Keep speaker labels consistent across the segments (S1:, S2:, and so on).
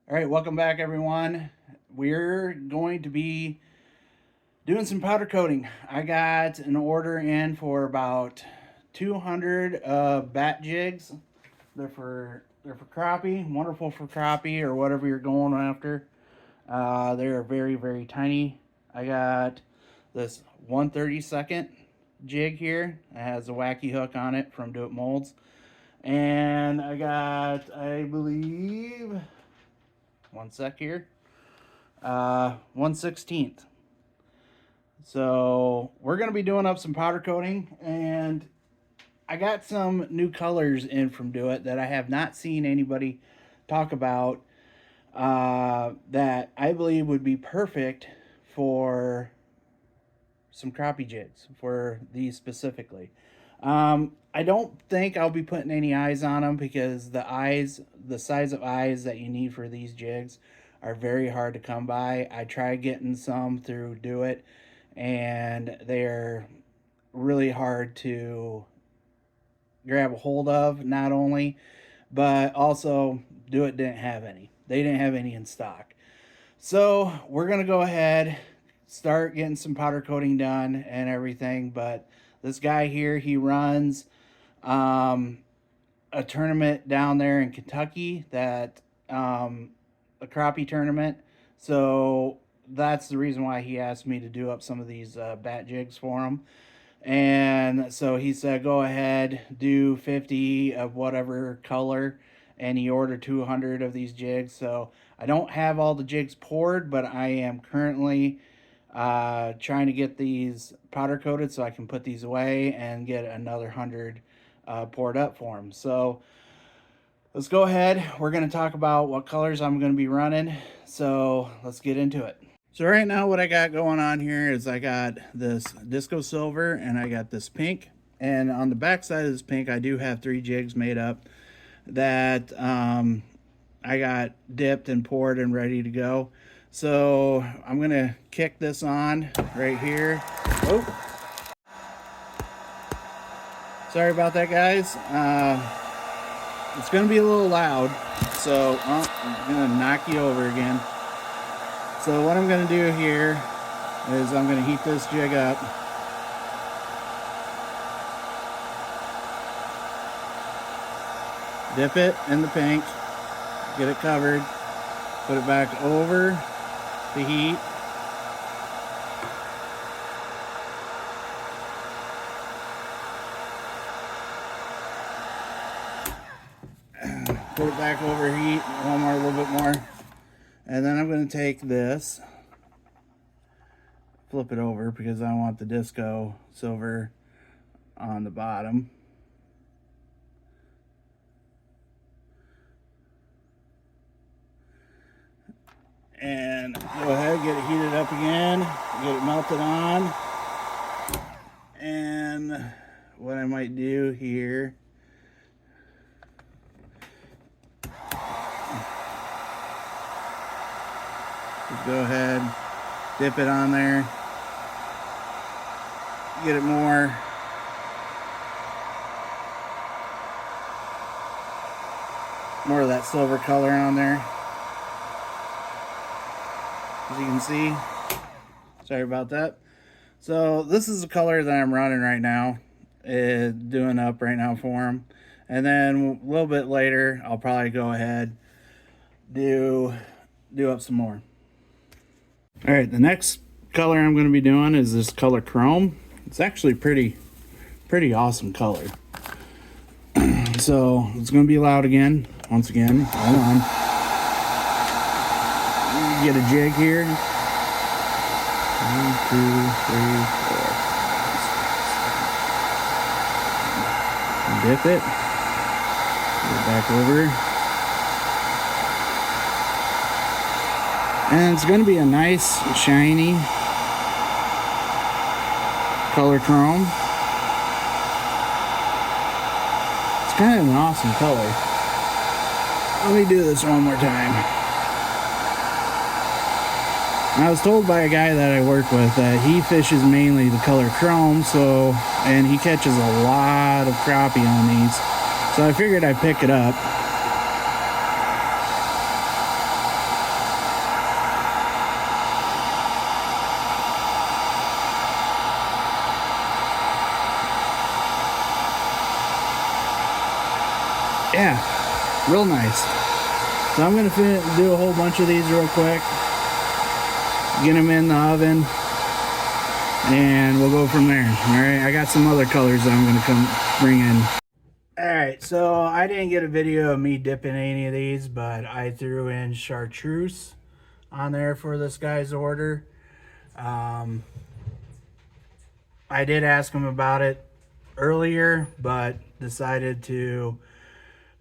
S1: All right, welcome back, everyone. We're going to be doing some powder coating. I got an order in for about 200 BAT Jigs. They're for crappie, wonderful for crappie or whatever you're going after. They're very tiny. I got this 1/32 jig here. It has a wacky hook on it from Do It Molds, and I got, I believe, one sec here. 1/16. So we're going to be doing up some powder coating, and I got some new colors in from Do It that I have not seen anybody talk about, that I believe would be perfect for some crappie jigs, for these specifically. I don't think I'll be putting any eyes on them because the size of eyes that you need for these jigs are very hard to come by. I tried getting some through Do It, and they're really hard to grab a hold of, not only, but also Do It didn't have any. They didn't have any in stock. So we're going to go ahead, start getting some powder coating done and everything. But this guy here, he runs a tournament down there in Kentucky, that a crappie tournament. So that's the reason why he asked me to do up some of these BAT jigs for him. And so he said, go ahead, do 50 of whatever color. And he ordered 200 of these jigs. So I don't have all the jigs poured, but I am currently trying to get these powder coated so I can put these away and get another 100 poured up for them. So let's go ahead. We're going to talk about what colors I'm going to be running. So let's get into it. So right now what I got going on here is I got this disco silver and I got this pink. And on the back side of this pink, I do have 3 jigs made up that I got dipped and poured and ready to go. So I'm going to kick this on right here. Oh, sorry about that, guys. It's going to be a little loud, so I'm going to knock you over again. So what I'm going to do here is I'm going to heat this jig up. Dip it in the pink, get it covered, put it back over the heat. Put it back over heat, one more, a little bit more. And then I'm going to take this, flip it over because I want the disco silver on the bottom. And go ahead, get it heated up again, get it melted on. And what I might do here, just go ahead, dip it on there, get it more of that silver color on there. As you can see, sorry about that. So this is the color that I'm running right now, doing up right now for them. And then a little bit later, I'll probably go ahead, do up some more. All right, the next color I'm going to be doing is this color Chrome. It's actually pretty awesome color. So it's going to be loud again. Once again, hold on. Get a jig here. 1, 2, 3, 4. Dip it. Get it back over. And it's going to be a nice, shiny color chrome. It's kind of an awesome color. Let me do this one more time. I was told by a guy that I work with that he fishes mainly the color chrome, and he catches a lot of crappie on these. So I figured I'd pick it up. Yeah, real nice. So I'm gonna do a whole bunch of these real quick, get them in the oven, and we'll go from there. All right, I got some other colors that I'm gonna come bring in. All right, so I didn't get a video of me dipping any of these, but I threw in Chartreuse on there for this guy's order. I did ask him about it earlier, but decided to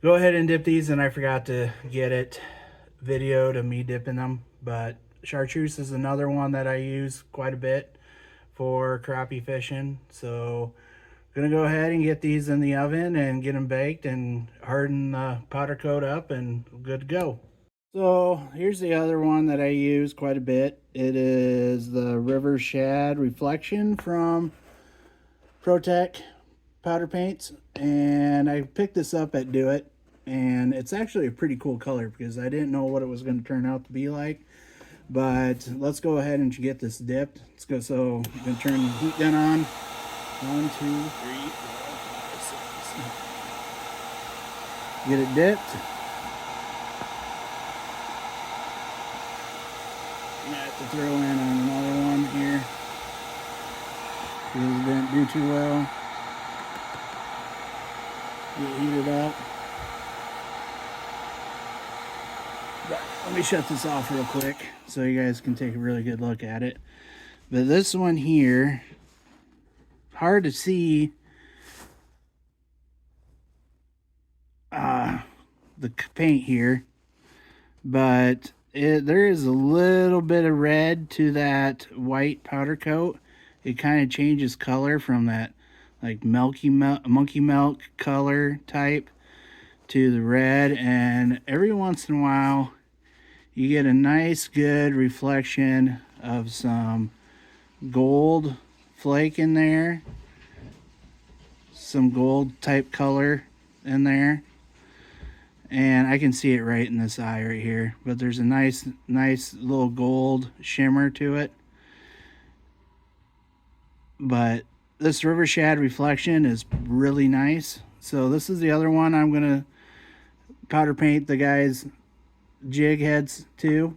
S1: go ahead and dip these, and I forgot to get it videoed of me dipping them. But Chartreuse is another one that I use quite a bit for crappie fishing. So I'm gonna go ahead and get these in the oven and get them baked and harden the powder coat up, and good to go. So here's the other one that I use quite a bit. It is the River Shad Reflection from Protec powder paints, and I picked this up at Do It, and it's actually a pretty cool color because I didn't know what it was going to turn out to be like. But let's go ahead and get this dipped. Let's go. So I'm going to turn the heat gun on. 1, 2, 3, 4, 5, 6. Get it dipped. I'm going to have to throw in another one here because it didn't do too well. Get heated up. But let me shut this off real quick so you guys can take a really good look at it. But this one here, hard to see the paint here, but there is a little bit of red to that white powder coat. It kind of changes color from that like monkey milk color type to the red, and every once in a while you get a nice good reflection of some gold flake in there, some gold type color in there, and I can see it right in this eye right here, but there's a nice little gold shimmer to it. But this River Shad Reflection is really nice. So this is the other one I'm gonna powder paint the guy's jig heads to.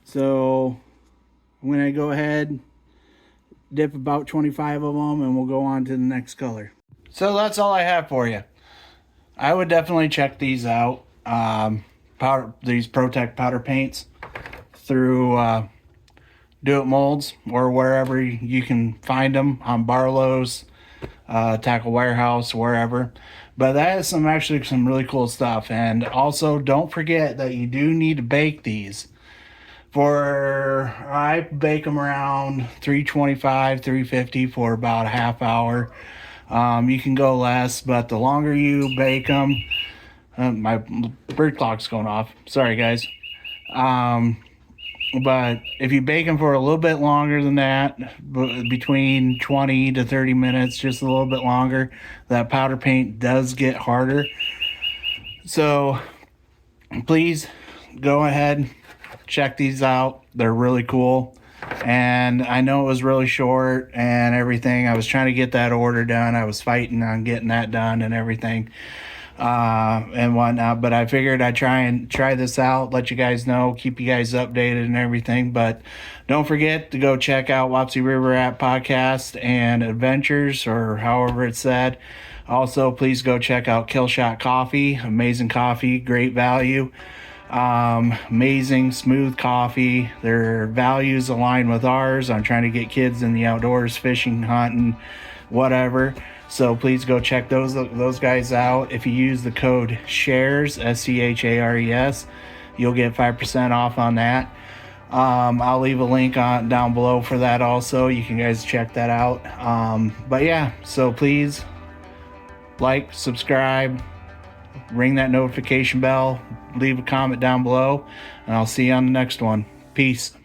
S1: So I'm gonna go ahead, dip about 25 of them, and we'll go on to the next color. So that's all I have for you. I would definitely check these out. These Protec powder paints through Do It Molds or wherever you can find them, on Barlow's, Tackle Warehouse, wherever. But that is actually some really cool stuff. And also don't forget that you do need to bake these. I bake them around 325, 350 for about a half hour. You can go less, but the longer you bake them, my bird clock's going off. Sorry, guys. But if you bake them for a little bit longer than that, between 20 to 30 minutes, just a little bit longer, that powder paint does get harder. So please go ahead, check these out. They're really cool. And I know it was really short and everything. I was trying to get that order done. I was fighting on getting that done and everything, and whatnot. But I figured I'd try this out, let you guys know, keep you guys updated and everything. But don't forget to go check out Wapsie River Rat Podcast and Adventures, or however it's said. Also, please go check out Kill Shot Coffee. Amazing coffee, great value. Amazing smooth coffee. Their values align with ours. I'm trying to get kids in the outdoors, fishing, hunting, whatever. So please go check those guys out. If you use the code SHARES, SCHARES, you'll get 5% off on that. I'll leave a link down below for that also. You can guys check that out. But yeah, so please like, subscribe, ring that notification bell, leave a comment down below, and I'll see you on the next one. Peace.